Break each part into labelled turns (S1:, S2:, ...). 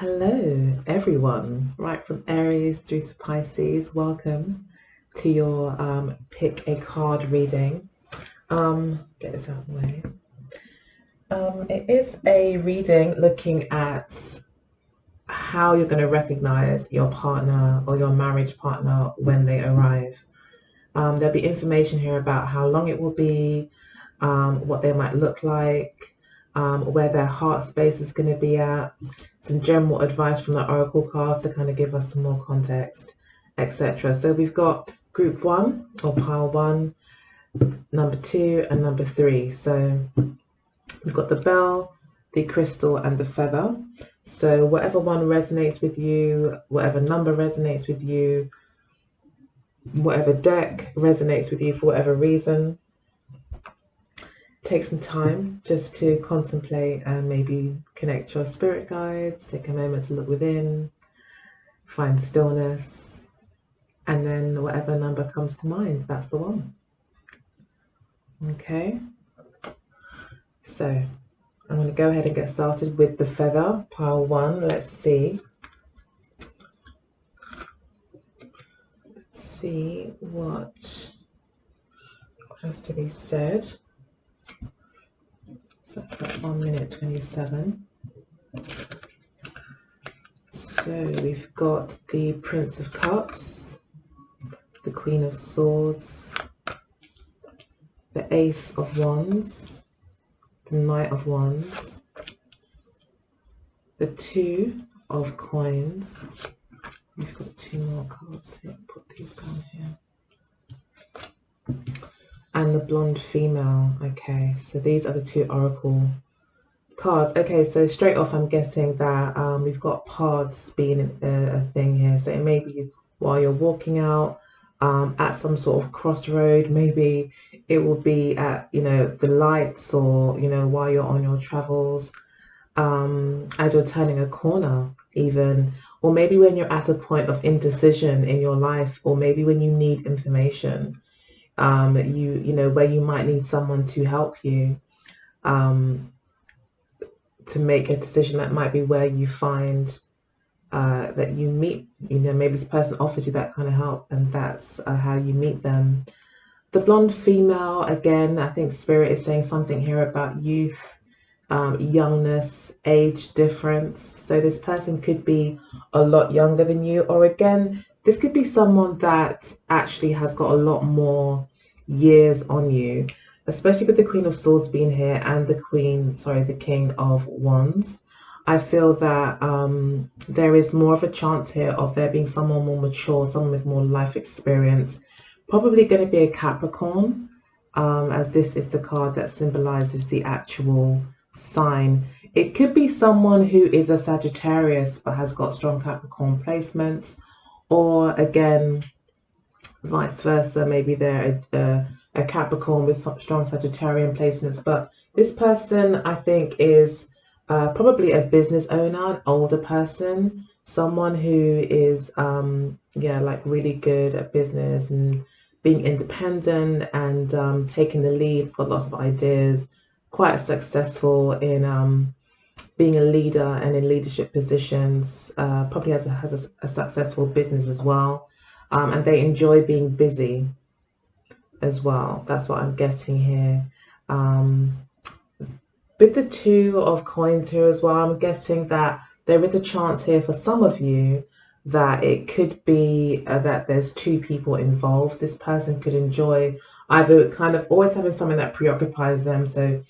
S1: Hello, everyone, right from Aries through to Pisces. Welcome to your pick a card reading. Get this out of the way. It is a reading looking at how you're going to recognize your partner or your marriage partner when they arrive. There'll be information here about how long it will be, what they might look like, where their heart space is going to be at, some general advice from the oracle cards to kind of give us some more context, etc. So we've got group 1 or pile 1, number 2 and number 3. So we've got the bell, the crystal and the feather. So whatever one resonates with you, whatever number resonates with you, whatever deck resonates with you for whatever reason, take some time just to contemplate and maybe connect your spirit guides, take a moment to look within, find stillness, and then whatever number comes to mind, that's the one. Okay, so I'm going to go ahead and get started with the feather, pile 1. Let's see what has to be said. So that's about 1 minute 27. So we've got the Prince of Cups, the Queen of Swords, the Ace of Wands, the Knight of Wands, the Two of Coins. We've got 2 more cards here. Put these down here. And the Blonde Female. Okay, so these are the 2 oracle cards. Okay, so straight off I'm guessing that we've got paths being a thing here. So it may be while you're walking out at some sort of crossroad. Maybe it will be at the lights, or while you're on your travels, as you're turning a corner even, or maybe when you're at a point of indecision in your life, or maybe when you need information, where you might need someone to help you to make a decision. That might be where you find that you meet, maybe this person offers you that kind of help, and that's how you meet them. The Blonde Female, again, I think Spirit is saying something here about youth, youngness, age difference. So this person could be a lot younger than you, or again, this could be someone that actually has got a lot more years on you, especially with the Queen of Swords being here and the King of Wands. I feel that there is more of a chance here of there being someone more mature, someone with more life experience, probably going to be a Capricorn, as this is the card that symbolizes the actual sign. It could be someone who is a Sagittarius but has got strong Capricorn placements, or again, vice versa. Maybe they're a Capricorn with some strong Sagittarian placements. But this person, I think, is probably a business owner, an older person, someone who is like really good at business and being independent and taking the lead. It's got lots of ideas, quite successful in being a leader and in leadership positions, probably has a successful business as well, and they enjoy being busy as well. That's what I'm getting here. With the 2 of Coins here as well, I'm getting that there is a chance here for some of you that it could be that there's 2 people involved. This person could enjoy either kind of always having something that preoccupies them. So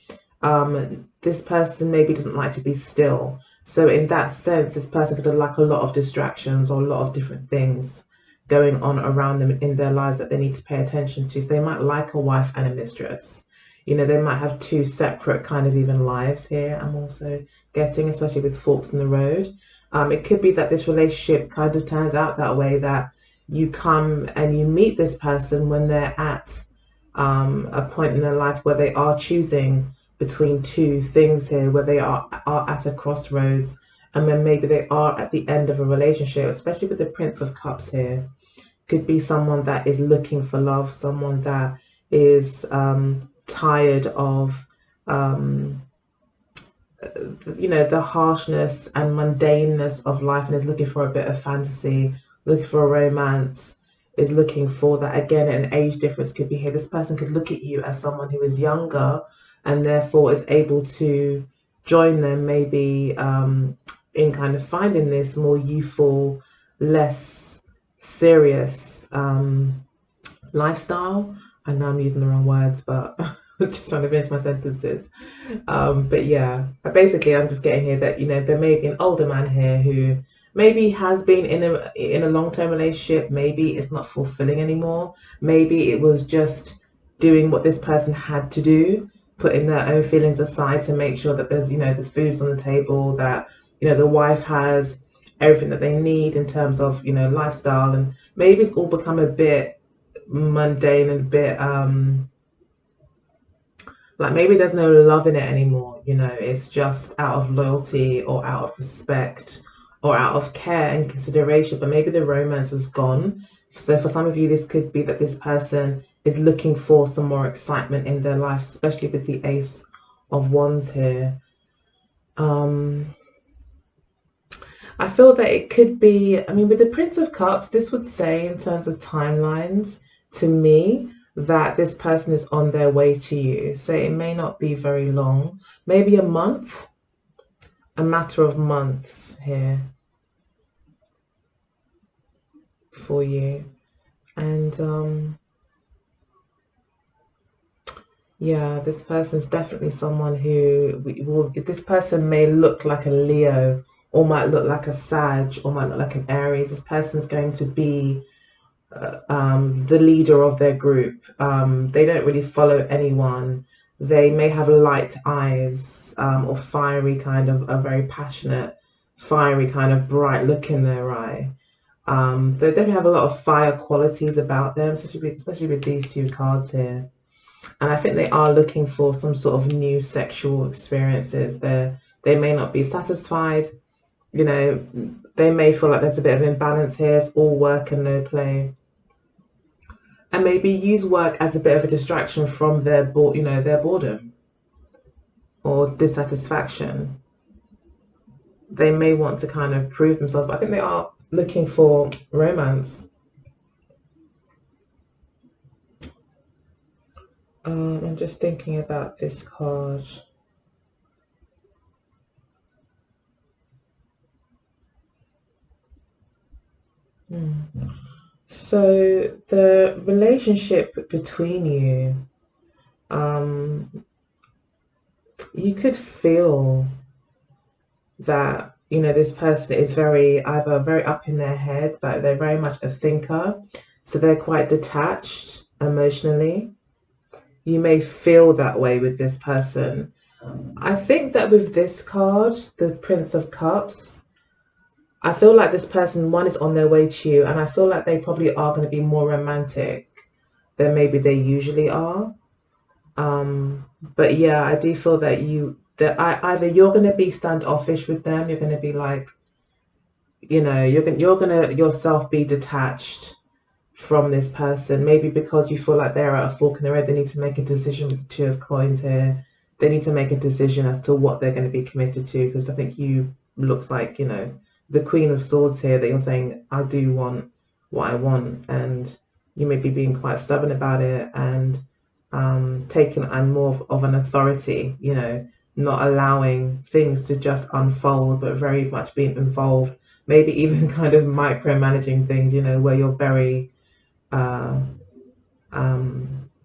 S1: this person maybe doesn't like to be still. So in that sense, this person could have like a lot of distractions or a lot of different things going on around them in their lives that they need to pay attention to. So they might like a wife and a mistress. They might have 2 separate kind of even lives here. I'm also getting, especially with forks in the road. It could be that this relationship kind of turns out that way, that you come and you meet this person when they're at a point in their life where they are choosing between 2 things here, where they are at a crossroads, and then maybe they are at the end of a relationship, especially with the Prince of Cups here. Could be someone that is looking for love, someone that is tired of you know, the harshness and mundaneness of life, and is looking for a bit of fantasy, looking for a romance, is looking for that. Again, an age difference could be here. This person could look at you as someone who is younger and therefore is able to join them, maybe in kind of finding this more youthful, less serious lifestyle. I know I'm using the wrong words, but just trying to finish my sentences. But yeah, basically, I'm just getting here that, you know, there may be an older man here who maybe has been in a long-term relationship. Maybe it's not fulfilling anymore. Maybe it was just doing what this person had to do, putting their own feelings aside to make sure that there's, you know, the food's on the table, that, you know, the wife has everything that they need in terms of, you know, lifestyle. And maybe it's all become a bit mundane and a bit like maybe there's no love in it anymore, you know, it's just out of loyalty or out of respect or out of care and consideration, but maybe the romance is gone. So for some of you, this could be that this person is looking for some more excitement in their life, especially with the Ace of Wands here. I feel that it could be, I mean, with the Prince of Cups, this would say in terms of timelines to me that this person is on their way to you. So it may not be very long, maybe a month, a matter of months here for you. And yeah, this person's definitely someone who this person may look like a Leo, or might look like a Sag, or might look like an Aries. This person's going to be the leader of their group. They don't really follow anyone. They may have light eyes, or fiery kind of, a very passionate, fiery kind of bright look in their eye. They definitely have a lot of fire qualities about them, especially with these two cards here. And I think they are looking for some sort of new sexual experiences. They may not be satisfied. You know, they may feel like there's a bit of imbalance here. It's all work and no play. And maybe use work as a bit of a distraction from their their boredom or dissatisfaction. They may want to kind of prove themselves, but I think they are looking for romance. I'm just thinking about this card. So the relationship between you, you could feel that, you know, this person is either very up in their head, like they're very much a thinker, so they're quite detached emotionally. You may feel that way with this person. I think that with this card, the Prince of Cups, I feel like this person, one, is on their way to you, and I feel like they probably are going to be more romantic than maybe they usually are. But yeah, I do feel that either you're going to be standoffish with them, you're going to be like, you know, you're going to yourself be detached from this person, maybe because you feel like they're at a fork in the road. They need to make a decision with the Two of Coins here. They need to make a decision as to what they're going to be committed to, because I think you looks like, you know, the Queen of Swords here, that you're saying, I do want what I want, and you may be being quite stubborn about it, and taking and more of an authority, you know, not allowing things to just unfold, but very much being involved, maybe even kind of micromanaging things, you know, where you're very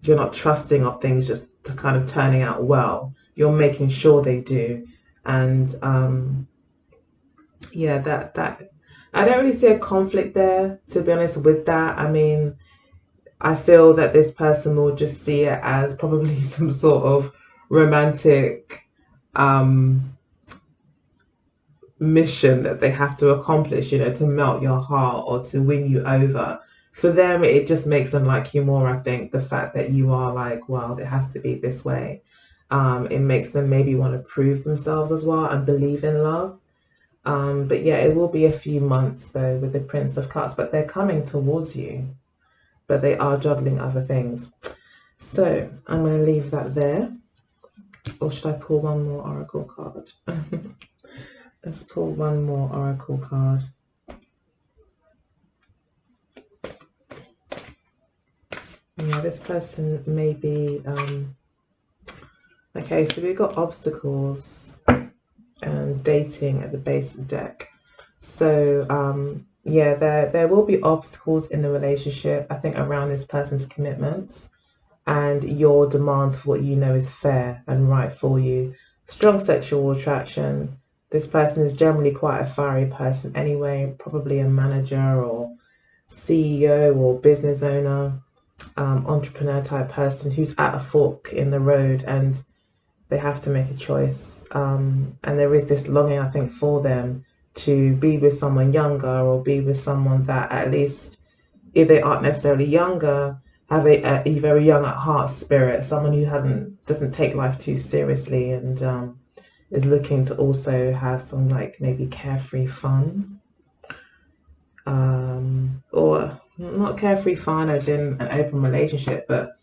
S1: you're not trusting of things just to kind of turning out well. You're making sure they do. And yeah, that I don't really see a conflict there, to be honest, with that. I mean, I feel that this person will just see it as probably some sort of romantic mission that they have to accomplish, you know, to melt your heart or to win you over. For them, it just makes them like you more, I think, the fact that you are like, well, it has to be this way. It makes them maybe want to prove themselves as well and believe in love. But yeah, it will be a few months though with the Prince of Cups, but they're coming towards you, but they are juggling other things. So I'm going to leave that there. Or should I pull one more oracle card? Let's pull one more oracle card. Yeah, this person may be okay, so we've got obstacles and dating at the base of the deck. So yeah, there will be obstacles in the relationship, I think, around this person's commitments and your demands for what you know is fair and right for you. Strong sexual attraction. This person is generally quite a fiery person anyway, probably a manager or CEO or business owner, entrepreneur type person who's at a fork in the road and they have to make a choice. And there is this longing, I think, for them to be with someone younger or be with someone that, at least if they aren't necessarily younger, have a very young at heart spirit, someone who doesn't take life too seriously and is looking to also have some like maybe carefree fun, or not carefree fun as in an open relationship, but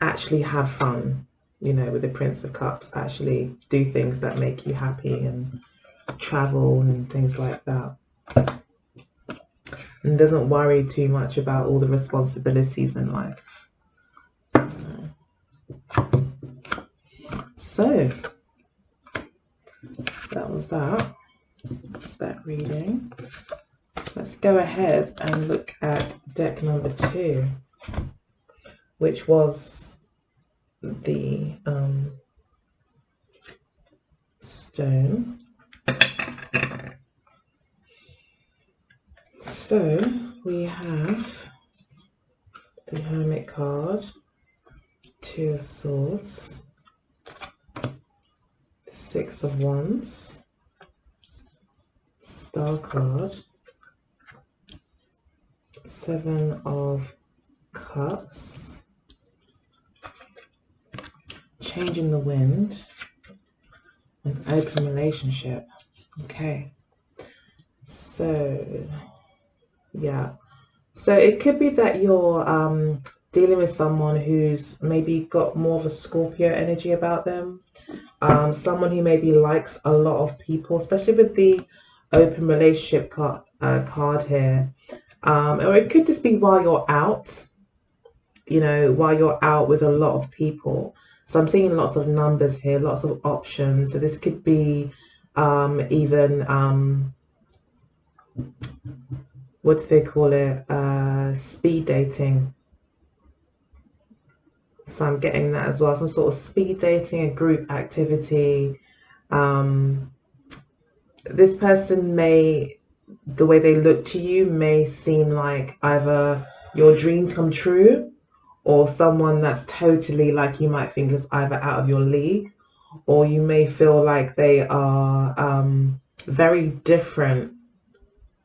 S1: actually have fun, you know, with the Prince of Cups, actually do things that make you happy and travel and things like that, and doesn't worry too much about all the responsibilities in life. So that was that. That's that reading. Let's go ahead and look at deck number 2, which was the stone. So we have the Hermit card, 2 of Swords, the 6 of Wands, Star card, 7 of Cups, changing the wind, an open relationship. Okay, so yeah, so it could be that you're dealing with someone who's maybe got more of a Scorpio energy about them, someone who maybe likes a lot of people, especially with the open relationship card here, or it could just be while you're out, you know, while you're out with a lot of people. So I'm seeing lots of numbers here, lots of options. So this could be even what do they call it, speed dating. So I'm getting that as well, some sort of speed dating, a group activity. This person may, the way they look to you may seem like either your dream come true or someone that's totally, like, you might think is either out of your league, or you may feel like they are very different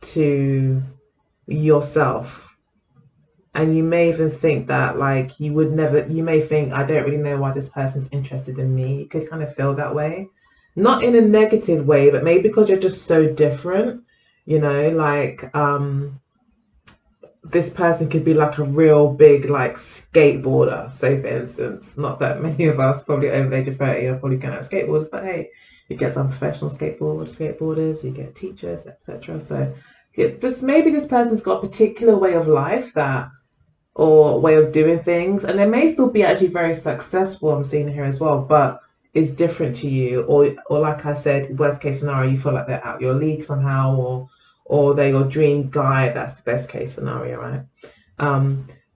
S1: to yourself, and you may even think that, like, you may think, I don't really know why this person's interested in me. You could kind of feel that way, not in a negative way, but maybe because you're just so different, you know, like this person could be like a real big like skateboarder, say for instance. Not that many of us, probably over the age of 30, are probably going out skateboarders, but hey, you get some professional skateboarders, you get teachers, etc. So yeah, just maybe this person's got a particular way of life that, or way of doing things, and they may still be actually very successful, I'm seeing here as well, but is different to you, or like I said, worst case scenario, you feel like they're out your league somehow, or they're your dream guy. That's the best case scenario, right?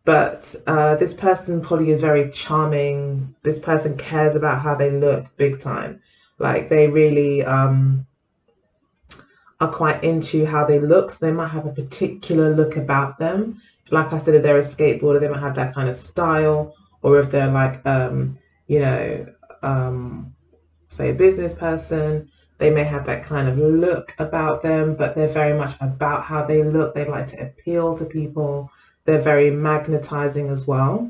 S1: But this person probably is very charming. This person cares about how they look big time. Like, they really are quite into how they look. So they might have a particular look about them. Like I said, if they're a skateboarder, they might have that kind of style. Or if they're like, you know, say a business person, they may have that kind of look about them, but they're very much about how they look. They like to appeal to people. They're very magnetizing as well.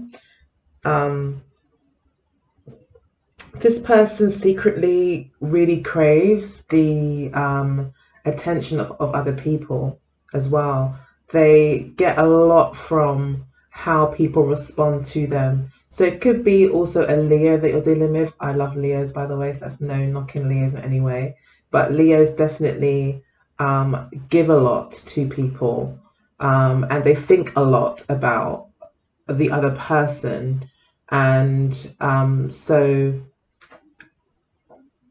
S1: This person secretly really craves the attention of other people as well. They get a lot from how people respond to them. So it could be also a Leo that you're dealing with. I love Leos, by the way, so that's no knocking Leos in any way. But Leos definitely give a lot to people, and they think a lot about the other person, and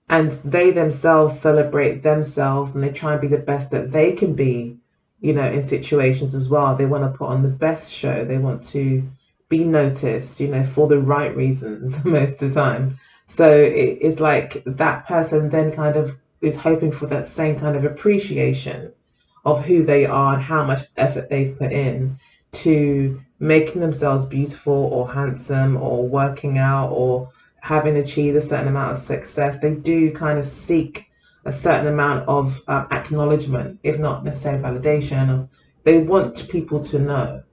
S1: and they themselves celebrate themselves, and they try and be the best that they can be, in situations as well. They want to put on the best show. They want to be noticed, for the right reasons most of the time. So it's like that person then kind of is hoping for that same kind of appreciation of who they are and how much effort they've put in to making themselves beautiful or handsome or working out or having achieved a certain amount of success. They do kind of seek a certain amount of acknowledgement, if not necessarily validation. They want people to know,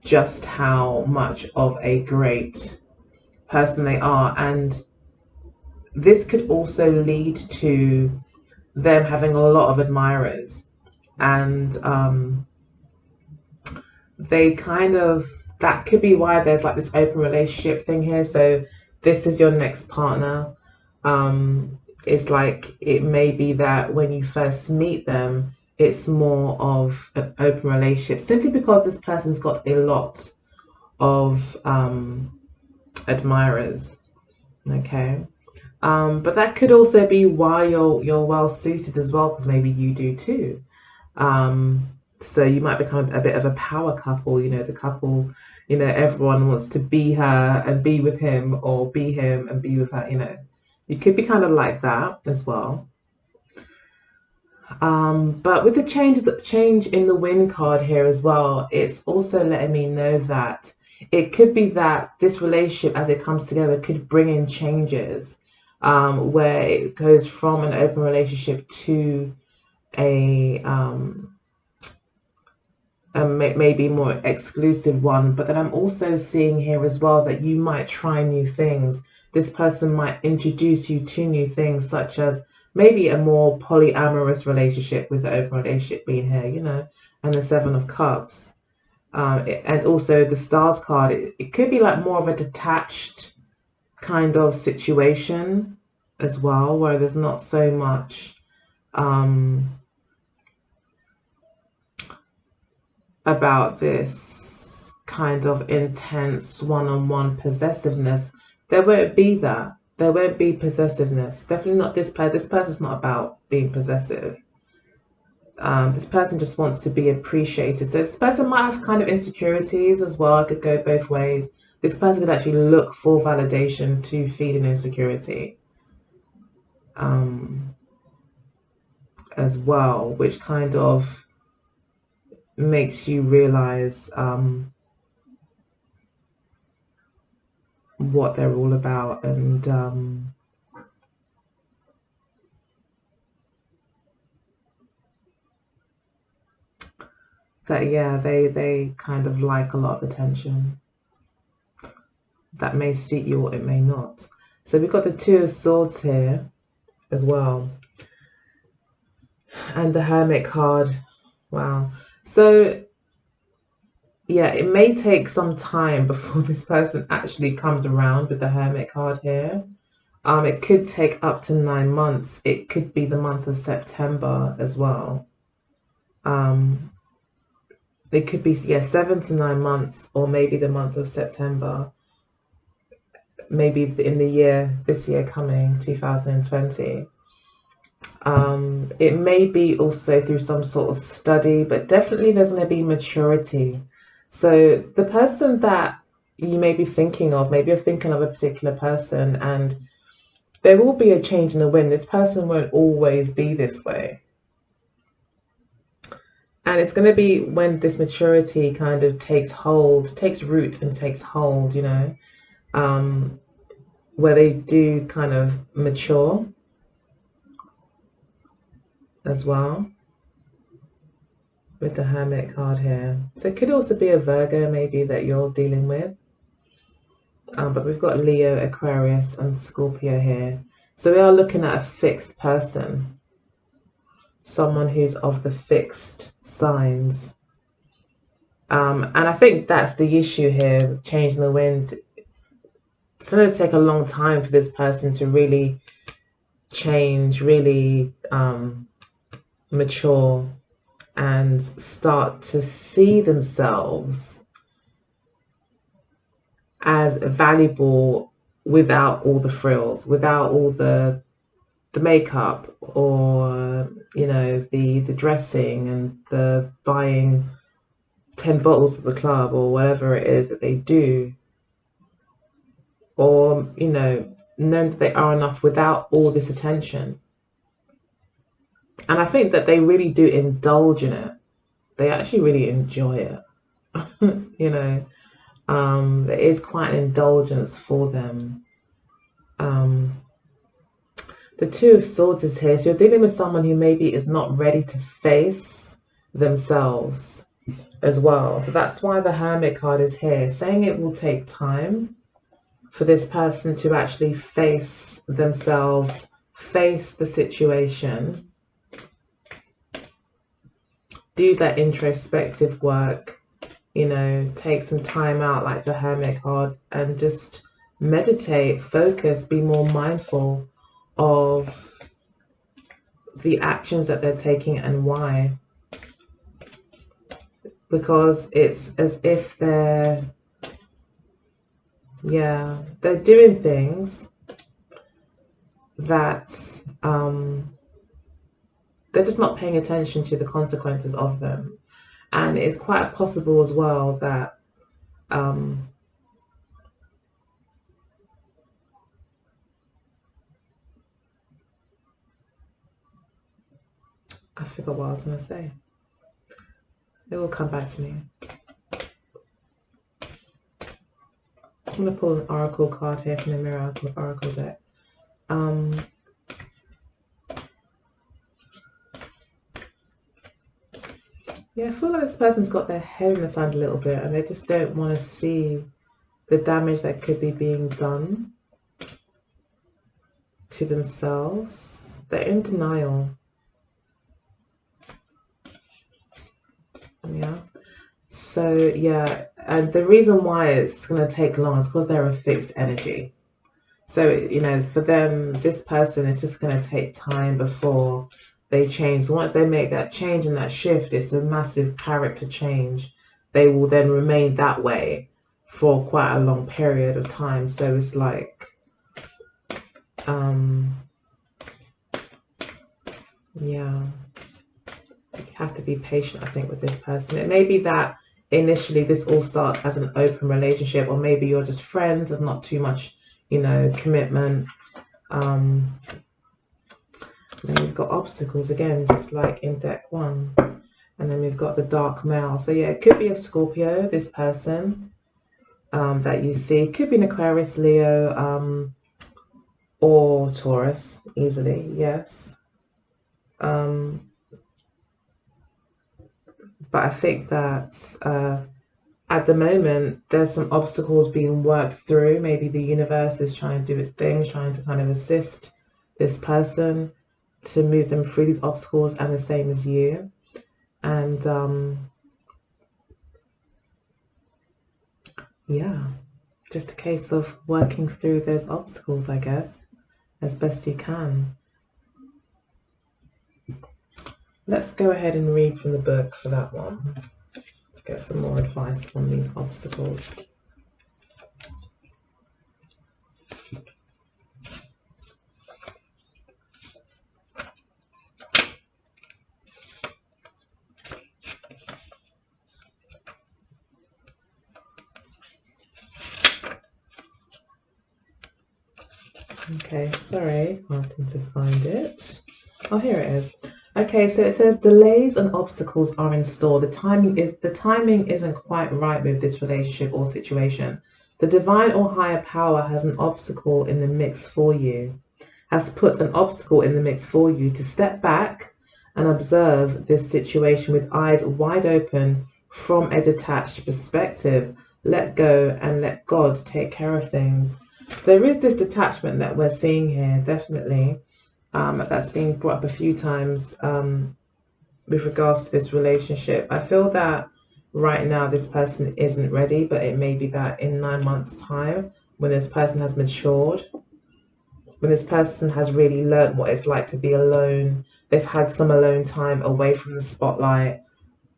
S1: just how much of a great person they are. And this could also lead to them having a lot of admirers. And they kind of, that could be why there's like this open relationship thing here. So this is your next partner. It's like it may be that when you first meet them, it's more of an open relationship simply because this person's got a lot of admirers. Okay. But that could also be why you're well suited as well, because maybe you do too. So you might become a bit of a power couple, the couple, everyone wants to be her and be with him, or be him and be with her. You could be kind of like that as well. But with the change in the wind card here as well, it's also letting me know that it could be that this relationship, as it comes together, could bring in changes, where it goes from an open relationship to a maybe more exclusive one. But then I'm also seeing here as well that you might try new things. This person might introduce you to new things, such as maybe a more polyamorous relationship, with the open relationship being here, and the Seven of Cups. And also the Stars card, it could be like more of a detached kind of situation as well, where there's not so much about this kind of intense one-on-one possessiveness. There won't be that. There won't be possessiveness. Definitely not this person. This person's not about being possessive. This person just wants to be appreciated. So this person might have kind of insecurities as well. It could go both ways. This person could actually look for validation to feed an insecurity as well, which kind of makes you realize what they're all about. And that, yeah, they kind of like a lot of attention. That may suit you or it may not. So we've got the Two of Swords here as well, and the Hermit card. Wow. So yeah, it may take some time before this person actually comes around with the Hermit card here. It could take up to 9 months. It could be the month of September as well. It could be, yeah, 7 to 9 months, or maybe the month of September, maybe in this year coming, 2020. It may be also through some sort of study, but definitely there's going to be maturity. So the person that you may be thinking of, maybe you're thinking of a particular person, and there will be a change in the wind. This person won't always be this way. And it's going to be when this maturity kind of takes root and takes hold, where they do kind of mature as well, with the Hermit card here. So it could also be a Virgo maybe that you're dealing with. But we've got Leo, Aquarius, and Scorpio here. So we are looking at a fixed person, someone who's of the fixed signs. And I think that's the issue here with changing the wind. It's going to take a long time for this person to really change, really mature, and start to see themselves as valuable without all the frills, without all the makeup, or the dressing and the buying 10 bottles at the club or whatever it is that they do, or knowing that they are enough without all this attention. And I think that they really do indulge in it. They actually really enjoy it. There is quite an indulgence for them. The Two of Swords is here. So you're dealing with someone who maybe is not ready to face themselves as well. So that's why the Hermit card is here, saying it will take time for this person to actually face themselves, face the situation, do that introspective work, take some time out like the Hermit card and just meditate, focus, be more mindful of the actions that they're taking and why. Because it's as if they're doing things that they're just not paying attention to the consequences of them. And it's quite possible as well that I forgot what I was going to say. It will come back to me. I'm going to pull an oracle card here from the Mirror Oracle deck. Yeah, I feel like this person's got their head in the sand a little bit and they just don't want to see the damage that could be being done to themselves. They're in denial. Yeah. So yeah, and the reason why it's going to take long is because they're a fixed energy. So for them, this person is just going to take time before they change. So once they make that change and that shift, it's a massive character change. They will then remain that way for quite a long period of time. So it's like yeah, you have to be patient, I think, with this person. It may be that initially this all starts as an open relationship, or maybe you're just friends. There's not too much commitment. Then we've got obstacles again, just like in deck 1. And then we've got the Dark Male. So yeah, it could be a Scorpio, this person that you see. It could be an Aquarius, Leo, or Taurus, easily, yes. But I think that at the moment, there's some obstacles being worked through. Maybe the universe is trying to do its thing, trying to kind of assist this person to move them through these obstacles, and the same as you. And yeah, just a case of working through those obstacles, I guess, as best you can. Let's go ahead and read from the book for that one to get some more advice on these obstacles. Okay, sorry, asking to find it. Oh, here it is. Okay, so it says delays and obstacles are in store. The timing isn't quite right with this relationship or situation. The divine or higher power has an obstacle in the mix for you, has put an obstacle in the mix for you to step back and observe this situation with eyes wide open from a detached perspective. Let go and let God take care of things. So there is this detachment that we're seeing here, definitely. That's being brought up a few times with regards to this relationship. I feel that right now this person isn't ready, but it may be that in 9 months' time, when this person has matured, when this person has really learned what it's like to be alone, they've had some alone time away from the spotlight,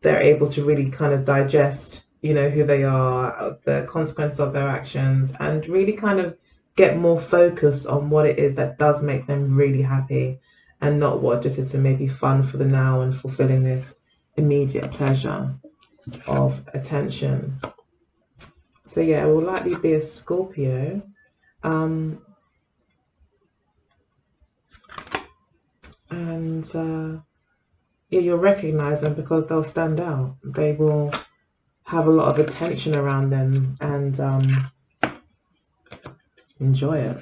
S1: they're able to really kind of digest, you know, who they are, the consequences of their actions, and really kind of get more focused on what it is that does make them really happy, and not what just is maybe fun for the now and fulfilling this immediate pleasure of attention. So yeah, it will likely be a Scorpio. Yeah, you'll recognize them because they'll stand out. They will have a lot of attention around them and enjoy it.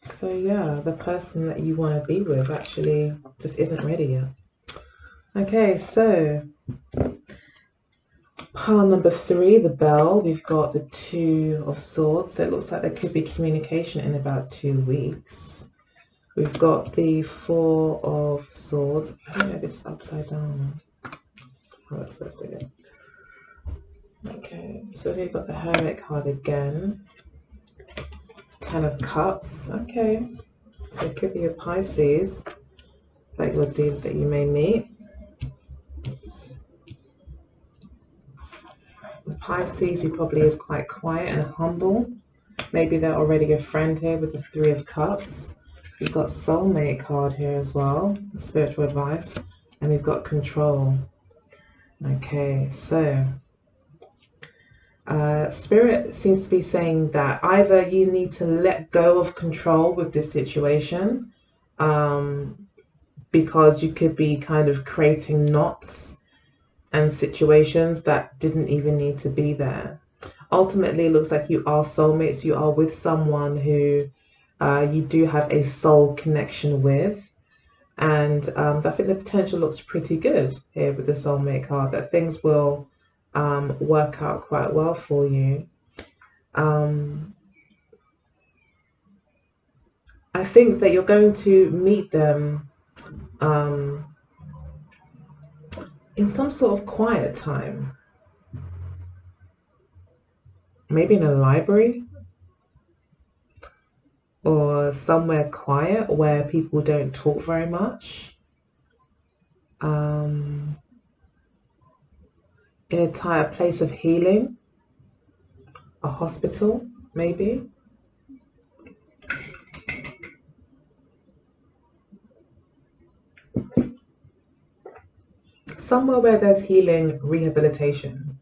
S1: So yeah, the person that you want to be with actually just isn't ready yet. Okay, so pile number 3, the bell, we've got the 2 of Swords. So it looks like there could be communication in about 2 weeks. We've got the 4 of Swords. I don't know if it's upside down. How it's supposed to go. Okay, so we've got the Hermit card again. 10 of Cups. Okay, so it could be a Pisces that you may meet. The Pisces who probably is quite quiet and humble. Maybe they're already a friend here with the 3 of Cups. We've got Soulmate card here as well, spiritual advice, and we've got Control. Okay, so Spirit seems to be saying that either you need to let go of control with this situation, because you could be kind of creating knots and situations that didn't even need to be there. Ultimately, it looks like you are soulmates. You are with someone who you do have a soul connection with. And I think the potential looks pretty good here with the Soulmate card, that things will work out quite well for you. I think that you're going to meet them in some sort of quiet time. Maybe in a library or somewhere quiet where people don't talk very much. In a place of healing, a hospital, maybe. Somewhere where there's healing, rehabilitation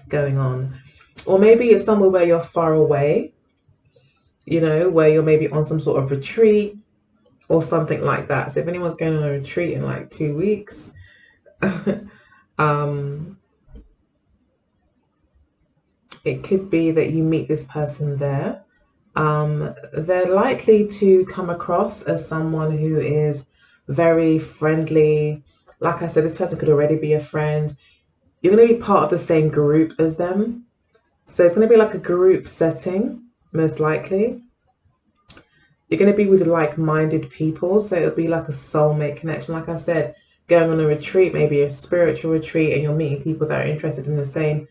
S1: going on. Or maybe it's somewhere where you're far away, you know, where you're maybe on some sort of retreat or something like that. So if anyone's going on a retreat in like 2 weeks, it could be that you meet this person there. They're likely to come across as someone who is very friendly. Like I said, this person could already be a friend. You're going to be part of the same group as them. So it's going to be like a group setting, most likely. You're going to be with like-minded people. So it'll be like a soulmate connection. Like I said, going on a retreat, maybe a spiritual retreat, and you're meeting people that are interested in the same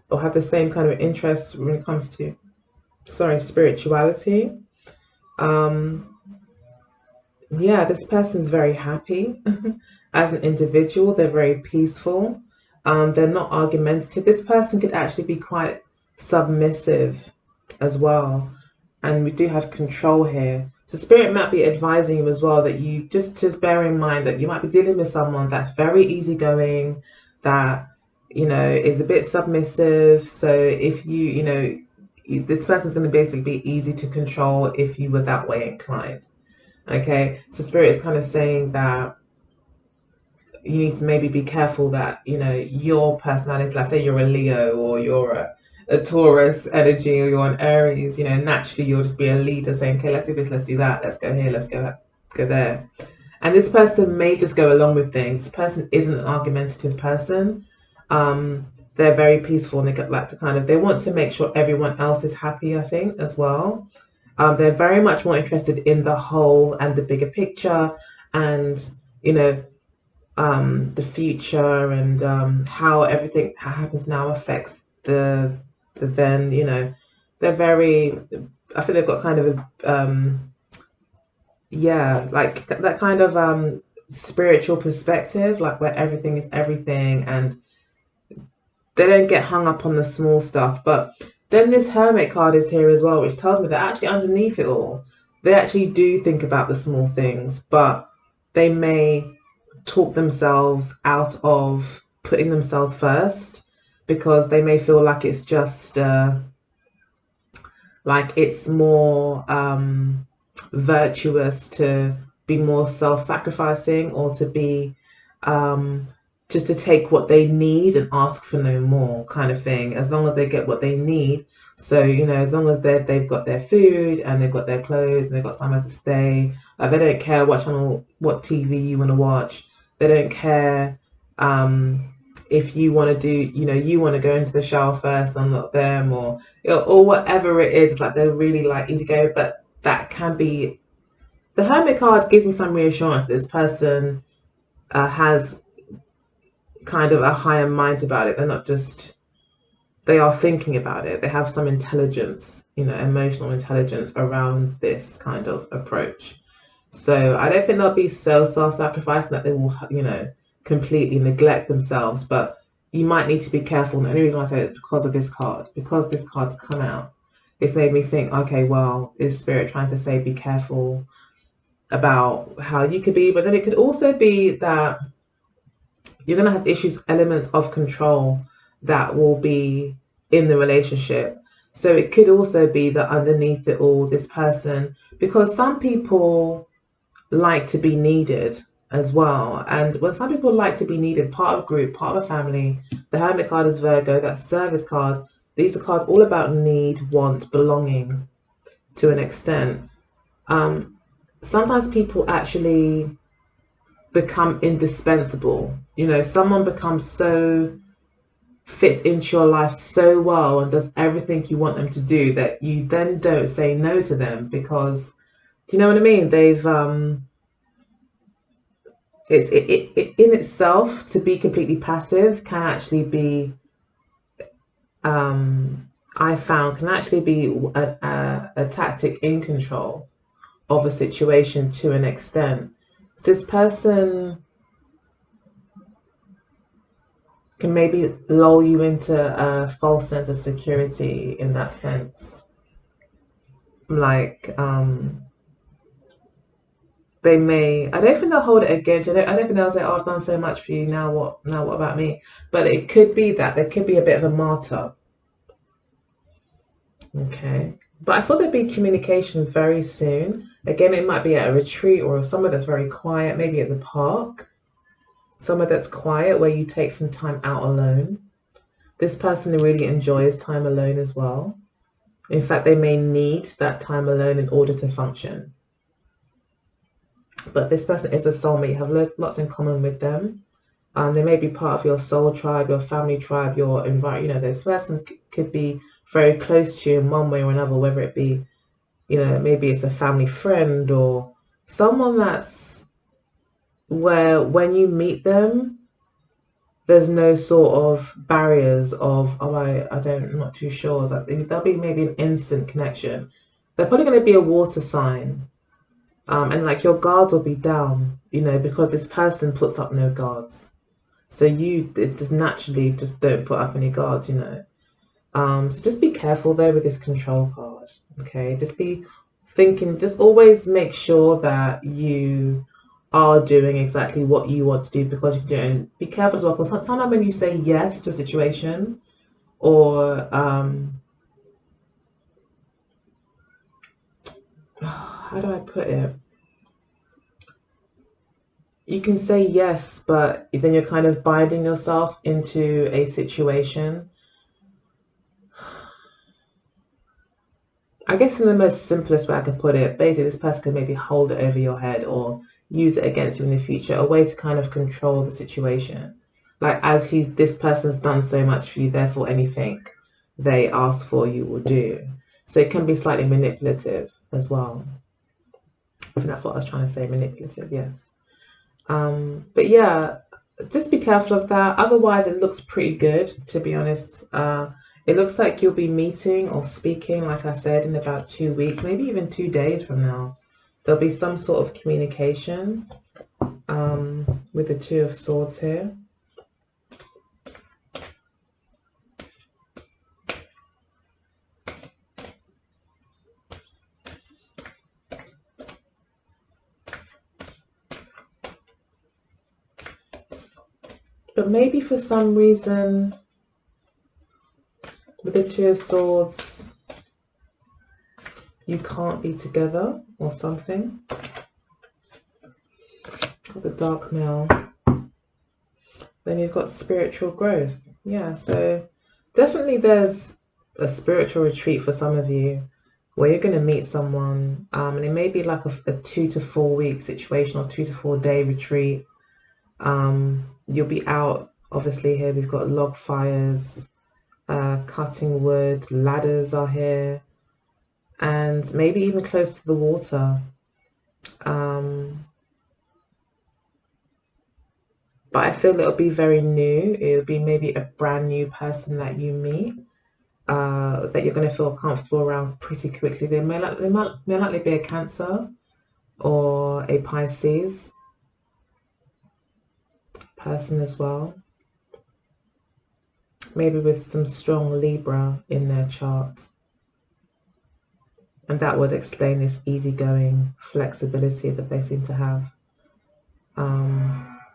S1: or have the same kind of interests when it comes to, spirituality. Yeah, this person's very happy as an individual. They're very peaceful. They're not argumentative. This person could actually be quite submissive as well. And we do have Control here. So Spirit might be advising you as well that you just bear in mind that you might be dealing with someone that's very easygoing, that, you know, is a bit submissive. So if this person's going to basically be easy to control if you were that way inclined. Okay, so Spirit is kind of saying that you need to maybe be careful that, you know, your personality, let's say you're a Leo or you're a Taurus energy or you're an Aries, you know, naturally you'll just be a leader saying, okay, let's do this, let's do that, let's go here, let's go there. And this person may just go along with things. This person isn't an argumentative person. They're very peaceful and they like to they want to make sure everyone else is happy, I think, as well. They're very much more interested in the whole and the bigger picture, and you know, the future and how everything happens now affects the then, you know, they're very, I think they've got kind of a yeah, like that kind of spiritual perspective, like where everything is everything, and they don't get hung up on the small stuff. But then this Hermit card is here as well, which tells me that actually underneath it all, they actually do think about the small things, but they may talk themselves out of putting themselves first, because they may feel like it's just like it's more virtuous to be more self-sacrificing, or to be just to take what they need and ask for no more, kind of thing, as long as they get what they need. So, you know, as long as they've got their food and they've got their clothes and they've got somewhere to stay, they don't care what channel, what TV you want to watch. They don't care if you want to do, you know, you want to go into the shower first and not them, or, you know, or whatever it is. It's like they're really like easy go. But that can be, the Hermit card gives me some reassurance that this person has kind of a higher mind about it. They're not just, they are thinking about it. They have some intelligence, you know, emotional intelligence around this kind of approach. So I don't think they'll be so self-sacrificing that they will, you know, completely neglect themselves. But you might need to be careful. And the only reason why I say it is because of this card, because this card's come out. It's made me think, okay, well, is Spirit trying to say be careful about how you could be? But then it could also be that you're going to have issues, elements of control that will be in the relationship. So it could also be that underneath it all, this person, because some people like to be needed as well. And when some people like to be needed, part of a group, part of a family, the Hermit card is Virgo, that service card. These are cards all about need, want, belonging to an extent. Sometimes people actually become indispensable. You know, someone becomes so, fits into your life so well and does everything you want them to do, that you then don't say no to them, because, do you know what I mean? They've it's it in itself, to be completely passive can actually be I found can actually be a tactic in control of a situation to an extent. This person can maybe lull you into a false sense of security in that sense. Like, they may, I don't think they'll hold it against you. I don't think they'll say, oh, I've done so much for you, now what about me? But it could be that there could be a bit of a martyr. Okay. But I thought there'd be communication very soon. Again, it might be at a retreat or somewhere that's very quiet, maybe at the park. Somewhere that's quiet where you take some time out alone. This person really enjoys time alone as well. In fact, they may need that time alone in order to function. But this person is a soulmate. You have lots in common with them. They may be part of your soul tribe, your family tribe, your environment. You know, this person could be very close to you in one way or another, whether it be, you know, maybe it's a family friend or someone that's where when you meet them, there's no sort of barriers of, oh, I'm not too sure. It's like, there'll be maybe an instant connection. They're probably going to be a water sign. And like your guards will be down, you know, because this person puts up no guards. So it just naturally just don't put up any guards, you know. So just be careful there with this control card, okay? Just be thinking, just always make sure that you are doing exactly what you want to do, because you do. And be careful as well, because sometimes when you say yes to a situation, or how do I put it? You can say yes, but then you're kind of binding yourself into a situation. I guess in the most simplest way I could put it, basically this person could maybe hold it over your head or use it against you in the future, a way to kind of control the situation. Like, as this person's done so much for you, therefore anything they ask for you will do. So it can be slightly manipulative as well. I think that's what I was trying to say, manipulative, yes. But yeah, just be careful of that. Otherwise, it looks pretty good, to be honest. It looks like you'll be meeting or speaking, like I said, in about 2 weeks, maybe even 2 days from now. There'll be some sort of communication with the Two of Swords here. But maybe for some reason, with the Two of Swords, you can't be together or something. Got the Dark Mail. Then you've got spiritual growth. Yeah, so definitely there's a spiritual retreat for some of you where you're going to meet someone, and it may be like a 2 to 4 week situation or 2 to 4 day retreat. You'll be out, obviously. Here we've got log fires, cutting wood, ladders are here, and maybe even close to the water. But I feel it'll be very new. It'll be maybe a brand new person that you meet, that you're going to feel comfortable around pretty quickly. They may likely be a Cancer or a Pisces person as well. Maybe with some strong Libra in their chart. And that would explain this easygoing flexibility that they seem to have.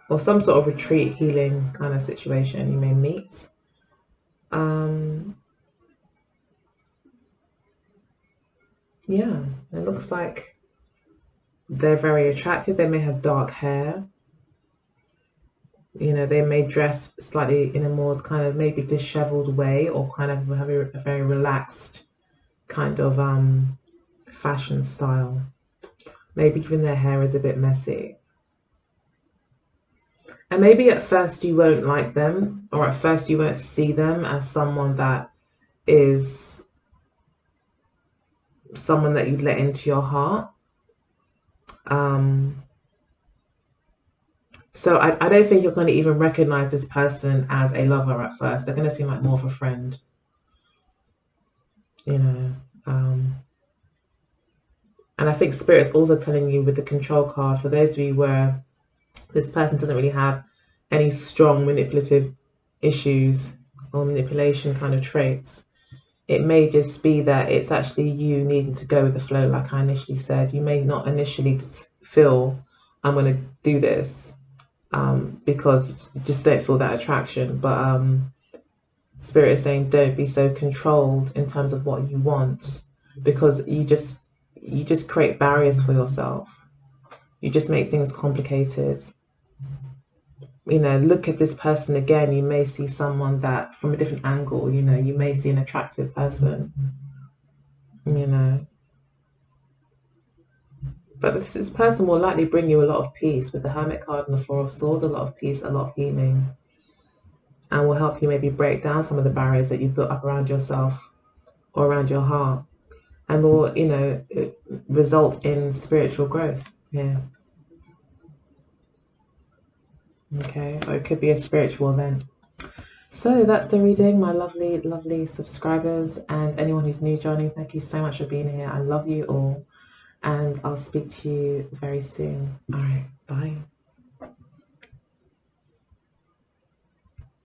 S1: Or some sort of retreat, healing kind of situation you may meet. Yeah, it looks like they're very attractive. They may have dark hair. You know, they may dress slightly in a more kind of maybe disheveled way, or kind of have a very relaxed kind of fashion style. Maybe even their hair is a bit messy. And maybe at first you won't like them, or at first you won't see them as someone that is someone that you'd let into your heart. So I don't think you're going to even recognize this person as a lover at first. They're going to seem like more of a friend, you know. And I think Spirit's also telling you with the Control card, for those of you where this person doesn't really have any strong manipulative issues or manipulation kind of traits, it may just be that it's actually you needing to go with the flow, like I initially said. You may not initially feel, I'm going to do this, because you just don't feel that attraction. But Spirit is saying don't be so controlled in terms of what you want, because you just create barriers for yourself. You just make things complicated. You know, look at this person again. You may see someone that from a different angle. You know, you may see an attractive person. You know, but this person will likely bring you a lot of peace with the Hermit card and the Four of Swords. A lot of peace, a lot of healing, and will help you maybe break down some of the barriers that you built up around yourself or around your heart, and will, you know, result in spiritual growth. Yeah. Okay, or it could be a spiritual event. So that's the reading, my lovely, lovely subscribers, and anyone who's new joining, thank you so much for being here. I love you all, and I'll speak to you very soon. All right, bye.